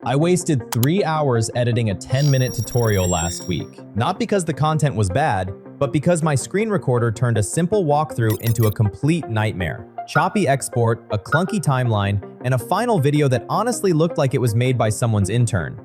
I wasted 3 hours editing a 10-minute tutorial last week. Not because the content was bad, but because my screen recorder turned a simple walkthrough into a complete nightmare. Choppy export, a clunky timeline, and a final video that honestly looked like it was made by someone's intern.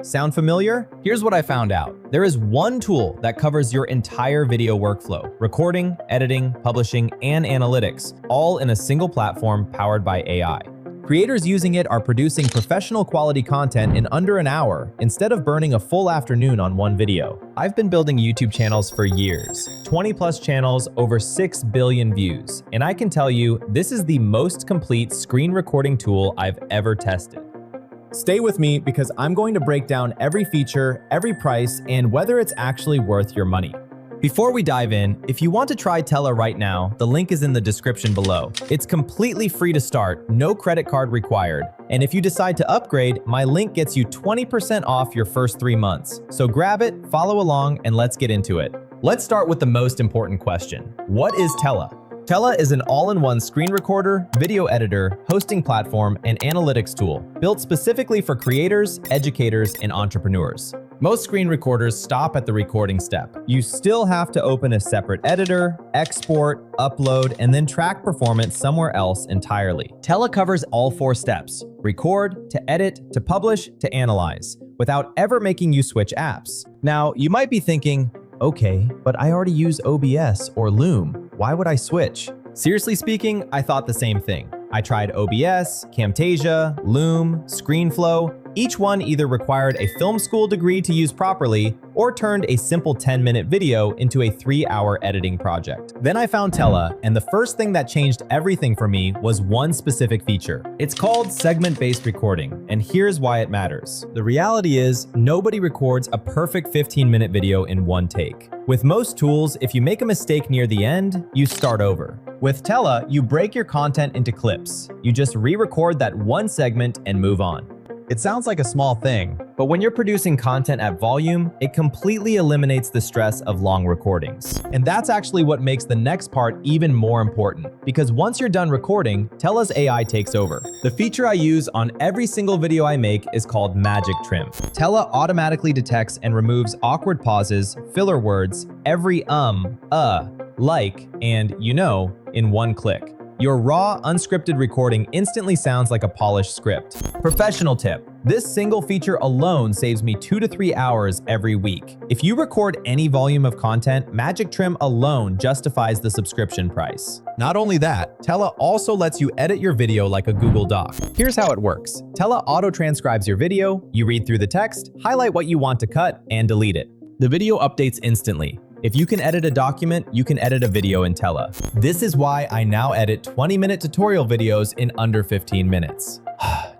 Sound familiar? Here's what I found out. There is one tool that covers your entire video workflow: recording, editing, publishing, and analytics, all in a single platform powered by AI. Creators using it are producing professional quality content in under an hour instead of burning a full afternoon on one video. I've been building YouTube channels for years, 20+ channels, over 6 billion views, and I can tell you this is the most complete screen recording tool I've ever tested. Stay with me because I'm going to break down every feature, every price, and whether it's actually worth your money. Before we dive in, if you want to try Tella right now, the link is in the description below. It's completely free to start, no credit card required. And if you decide to upgrade, my link gets you 20% off your first 3 months. So grab it, follow along, and let's get into it. Let's start with the most important question. What is Tella? Tella is an all-in-one screen recorder, video editor, hosting platform, and analytics tool built specifically for creators, educators, and entrepreneurs. Most screen recorders stop at the recording step. You still have to open a separate editor, export, upload, and then track performance somewhere else entirely. Tella covers all 4 steps: record, to edit, to publish, to analyze, without ever making you switch apps. Now, you might be thinking, okay, but I already use OBS or Loom. Why would I switch? Seriously speaking, I thought the same thing. I tried OBS, Camtasia, Loom, ScreenFlow. Each one either required a film school degree to use properly or turned a simple 10-minute video into a 3-hour editing project. Then I found Tella, and the first thing that changed everything for me was one specific feature. It's called segment-based recording, and here's why it matters. The reality is, nobody records a perfect 15-minute video in one take. With most tools, if you make a mistake near the end, you start over. With Tella, you break your content into clips. You just re-record that one segment and move on. It sounds like a small thing, but when you're producing content at volume, it completely eliminates the stress of long recordings. And that's actually what makes the next part even more important, because once you're done recording, Tella's AI takes over. The feature I use on every single video I make is called Magic Trim. Tella automatically detects and removes awkward pauses, filler words, every like, and in one click. Your raw, unscripted recording instantly sounds like a polished script. Professional tip: this single feature alone saves me 2 to 3 hours every week. If you record any volume of content, Magic Trim alone justifies the subscription price. Not only that, Tella also lets you edit your video like a Google Doc. Here's how it works. Tella auto-transcribes your video, you read through the text, highlight what you want to cut, and delete it. The video updates instantly. If you can edit a document, you can edit a video in Tella. This is why I now edit 20-minute tutorial videos in under 15 minutes.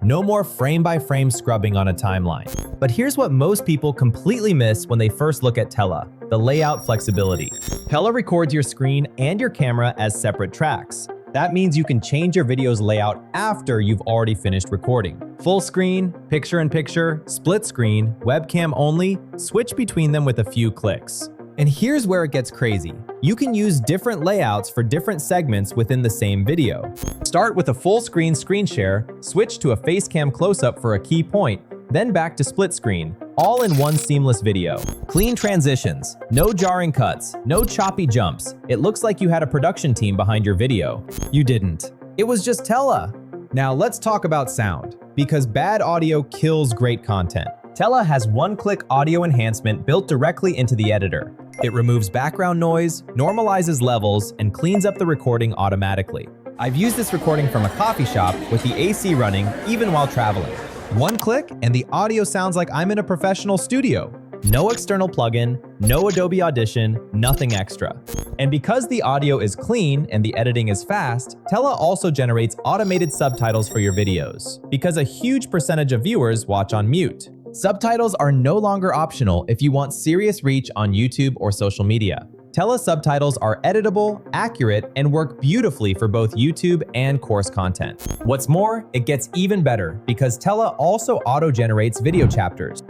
No more frame-by-frame scrubbing on a timeline. But here's what most people completely miss when they first look at Tella: the layout flexibility. Tella records your screen and your camera as separate tracks. That means you can change your video's layout after you've already finished recording. Full screen, picture-in-picture, split screen, webcam only, switch between them with a few clicks. And here's where it gets crazy. You can use different layouts for different segments within the same video. Start with a full screen share, switch to a face cam close-up for a key point, then back to split screen, all in one seamless video. Clean transitions, no jarring cuts, no choppy jumps. It looks like you had a production team behind your video. You didn't. It was just Tella. Now let's talk about sound, because bad audio kills great content. Tella has one-click audio enhancement built directly into the editor. It removes background noise, normalizes levels, and cleans up the recording automatically. I've used this recording from a coffee shop with the AC running even while traveling. One click and the audio sounds like I'm in a professional studio. No external plugin, no Adobe Audition, nothing extra. And because the audio is clean and the editing is fast, Tella also generates automated subtitles for your videos, because a huge percentage of viewers watch on mute. Subtitles are no longer optional if you want serious reach on YouTube or social media. Tella subtitles are editable, accurate, and work beautifully for both YouTube and course content. What's more, it gets even better because Tella also auto-generates video chapters.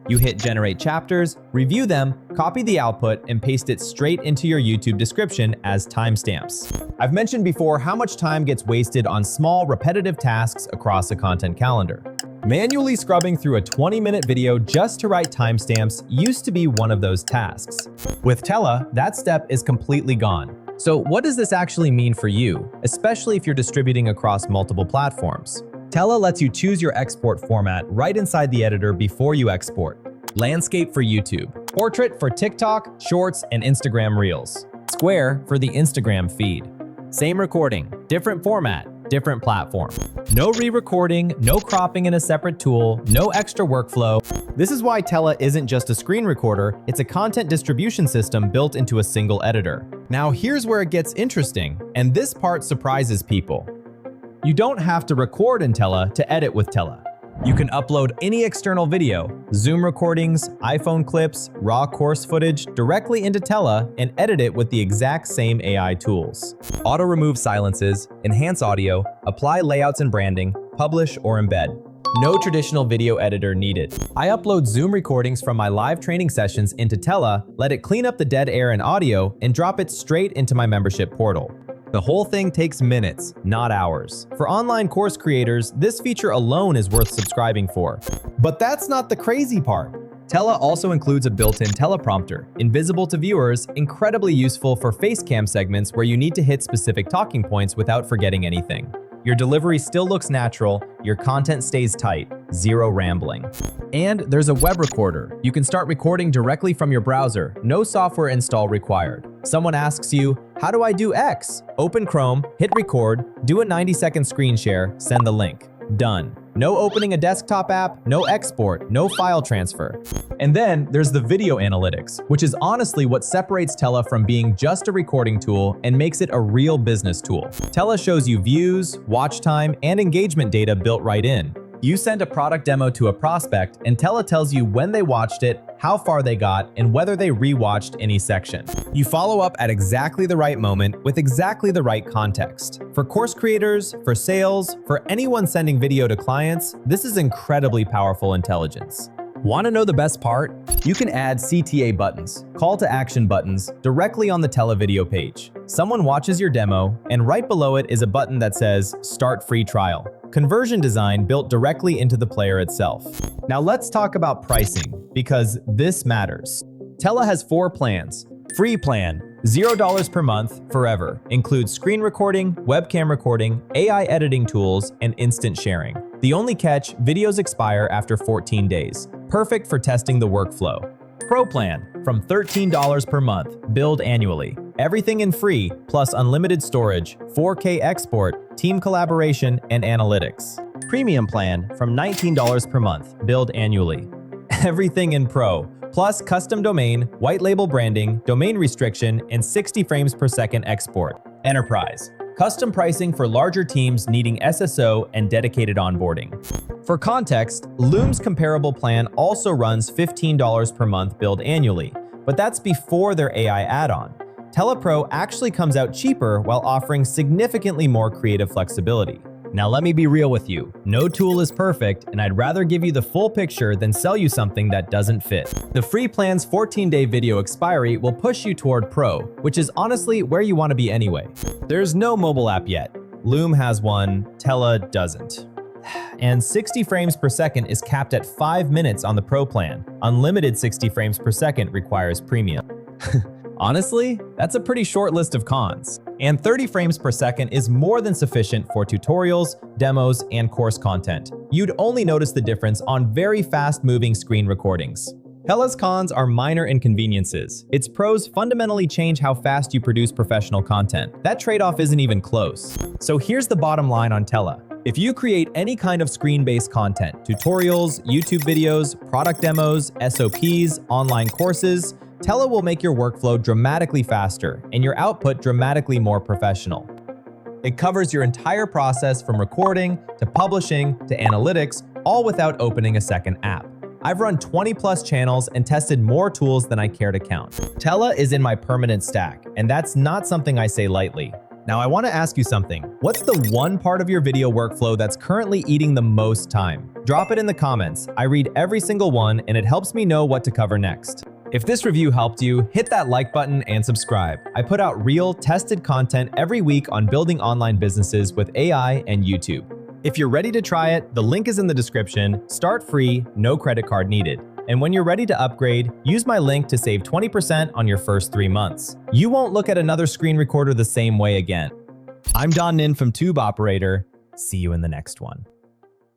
You hit Generate Chapters, review them, copy the output, and paste it straight into your YouTube description as timestamps. I've mentioned before how much time gets wasted on small, repetitive tasks across a content calendar. Manually scrubbing through a 20-minute video just to write timestamps used to be one of those tasks. With Tella, that step is completely gone. So what does this actually mean for you, especially if you're distributing across multiple platforms? Tella lets you choose your export format right inside the editor before you export. Landscape for YouTube, Portrait for TikTok, Shorts, and Instagram Reels, Square for the Instagram feed. Same recording, different format, different platform. No re-recording, no cropping in a separate tool, no extra workflow. This is why Tella isn't just a screen recorder, it's a content distribution system built into a single editor. Now here's where it gets interesting, and this part surprises people. You don't have to record in Tella to edit with Tella. You can upload any external video, Zoom recordings, iPhone clips, raw course footage directly into Tella and edit it with the exact same AI tools. Auto-remove silences, enhance audio, apply layouts and branding, publish or embed. No traditional video editor needed. I upload Zoom recordings from my live training sessions into Tella, let it clean up the dead air in audio, and drop it straight into my membership portal. The whole thing takes minutes, not hours. For online course creators, this feature alone is worth subscribing for. But that's not the crazy part. Tella also includes a built-in teleprompter, invisible to viewers, incredibly useful for facecam segments where you need to hit specific talking points without forgetting anything. Your delivery still looks natural, your content stays tight, zero rambling. And there's a web recorder. You can start recording directly from your browser, no software install required. Someone asks you, how do I do X? Open Chrome, hit record, do a 90-second screen share, send the link. Done. No opening a desktop app, no export, no file transfer. And then there's the video analytics, which is honestly what separates Tella from being just a recording tool and makes it a real business tool. Tella shows you views, watch time, and engagement data built right in. You send a product demo to a prospect, and Tella tells you when they watched it, how far they got, and whether they rewatched any section. You follow up at exactly the right moment with exactly the right context. For course creators, for sales, for anyone sending video to clients, this is incredibly powerful intelligence. Want to know the best part? You can add CTA buttons, call to action buttons, directly on the Tella video page. Someone watches your demo, and right below it is a button that says Start Free Trial. Conversion design built directly into the player itself. Now let's talk about pricing, because this matters. Tella has 4 plans. Free plan, $0 per month, forever. Includes screen recording, webcam recording, AI editing tools, and instant sharing. The only catch, videos expire after 14 days. Perfect for testing the workflow. Pro plan, from $13 per month, billed annually. Everything in free, plus unlimited storage, 4K export, team collaboration, and analytics. Premium plan, from $19 per month, billed annually. Everything in Pro, plus custom domain, white label branding, domain restriction, and 60 frames per second export. Enterprise, custom pricing for larger teams needing SSO and dedicated onboarding. For context, Loom's comparable plan also runs $15 per month billed annually, but that's before their AI add-on. Tella Pro actually comes out cheaper while offering significantly more creative flexibility. Now let me be real with you, no tool is perfect, and I'd rather give you the full picture than sell you something that doesn't fit. The free plan's 14-day video expiry will push you toward Pro, which is honestly where you want to be anyway. There's no mobile app yet. Loom has one, Tella doesn't. And 60 frames per second is capped at 5 minutes on the Pro plan. Unlimited 60 frames per second requires premium. Honestly, that's a pretty short list of cons. And 30 frames per second is more than sufficient for tutorials, demos, and course content. You'd only notice the difference on very fast-moving screen recordings. Tella's cons are minor inconveniences. Its pros fundamentally change how fast you produce professional content. That trade-off isn't even close. So here's the bottom line on Tella. If you create any kind of screen-based content, tutorials, YouTube videos, product demos, SOPs, online courses, Tella will make your workflow dramatically faster and your output dramatically more professional. It covers your entire process from recording to publishing to analytics, all without opening a second app. I've run 20+ channels and tested more tools than I care to count. Tella is in my permanent stack, and that's not something I say lightly. Now I want to ask you something. What's the one part of your video workflow that's currently eating the most time? Drop it in the comments. I read every single one, and it helps me know what to cover next. If this review helped you, hit that like button and subscribe. I put out real, tested content every week on building online businesses with AI and YouTube. If you're ready to try it, the link is in the description. Start free, no credit card needed. And when you're ready to upgrade, use my link to save 20% on your first 3 months. You won't look at another screen recorder the same way again. I'm Ninh from Tube Operator. See you in the next one.